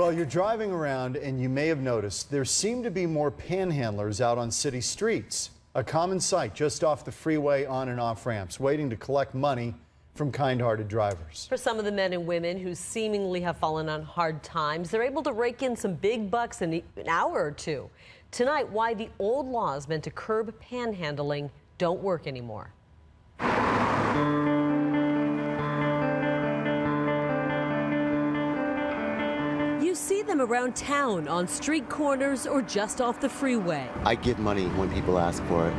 Well, you're driving around and you may have noticed there seem to be more panhandlers out on city streets. A common sight just off the freeway on and off ramps, waiting to collect money from kind-hearted drivers. For some of the men and women who seemingly have fallen on hard times, they're able to rake in some big bucks in an hour or two. Tonight, why the old laws meant to curb panhandling don't work anymore. You see them around town, on street corners, or just off the freeway. I give money when people ask for it.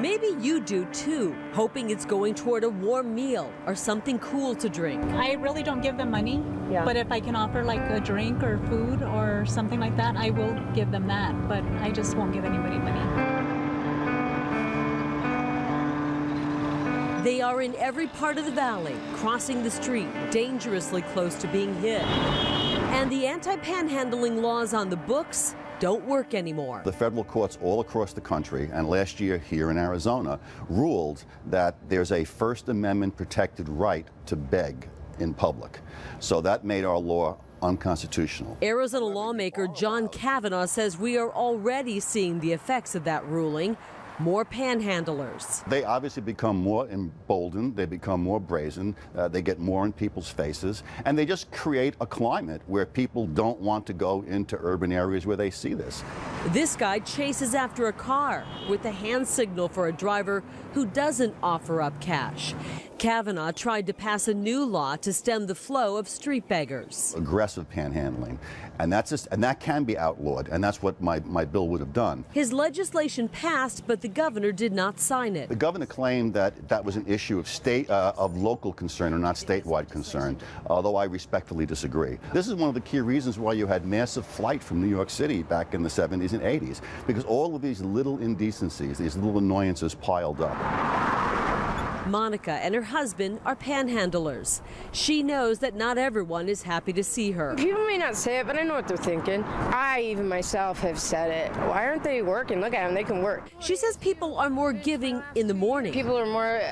Maybe you do too, hoping it's going toward a warm meal or something cool to drink. I really don't give them money, but if I can offer like a drink or food or something like that, I will give them that, but I just won't give anybody money. They are in every part of the valley, crossing the street, dangerously close to being hit. And the anti-panhandling laws on the books don't work anymore. The federal courts all across the country, and last year here in Arizona, ruled that there's a First Amendment protected right to beg in public. So that made our law unconstitutional. Arizona lawmaker John Kavanaugh says we are already seeing the effects of that ruling. More panhandlers. They obviously become more emboldened, they become more brazen, they get more in people's faces, and they just create a climate where people don't want to go into urban areas where they see this. This guy chases after a car with a hand signal for a driver who doesn't offer up cash. Kavanaugh tried to pass a new law to stem the flow of street beggars. Aggressive panhandling, and that can be outlawed, and that's what my bill would have done. His legislation passed, but the governor did not sign it. The governor claimed that that was an issue of local concern or not statewide concern, although I respectfully disagree. This is one of the key reasons why you had massive flight from New York City back in the 70s and 80s, because all of these little indecencies, these little annoyances piled up. Monica and her husband are panhandlers. She knows that not everyone is happy to see her. People may not say it, but I know what they're thinking. I, even myself, have said it. Why aren't they working? Look at them, they can work. She says people are more giving in the morning. People are more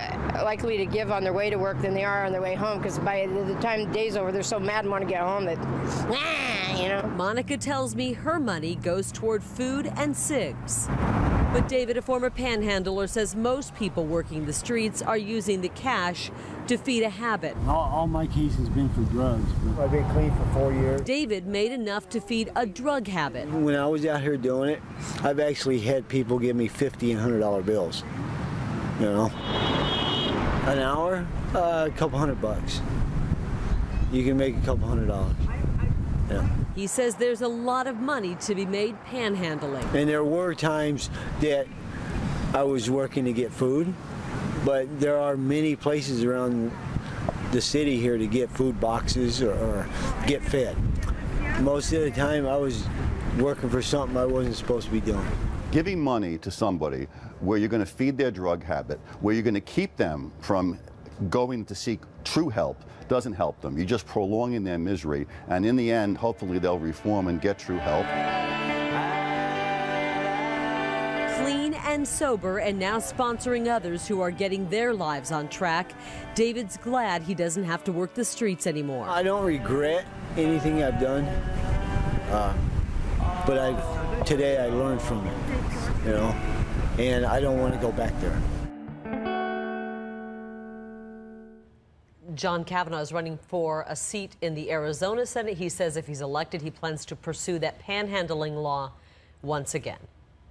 likely to give on their way to work than they are on their way home, because by the time the day's over, they're so mad and want to get home that, you know. Monica tells me her money goes toward food and cigs. But David, a former panhandler, says most people working the streets are using the cash to feed a habit. All my cases have been for drugs. I've been clean for 4 years. David made enough to feed a drug habit. When I was out here doing it, I've actually had people give me $50 and $100 bills. You know, an hour, a couple $100. You can make a couple $100. Yeah. He says there's a lot of money to be made panhandling. And there were times that I was working to get food, but there are many places around the city here to get food boxes or get fed. Most of the time I was working for something I wasn't supposed to be doing. Giving money to somebody where you're going to feed their drug habit, where you're going to keep them from going to seek true help, doesn't help them. You're just prolonging their misery, and in the end, hopefully they'll reform and get true help. Clean and sober, and now sponsoring others who are getting their lives on track. David's glad he doesn't have to work the streets anymore. I don't regret anything I've done, but today I learned from it, you know, and I don't want to go back there. John Kavanaugh is running for a seat in the Arizona Senate. He says if he's elected, he plans to pursue that panhandling law once again.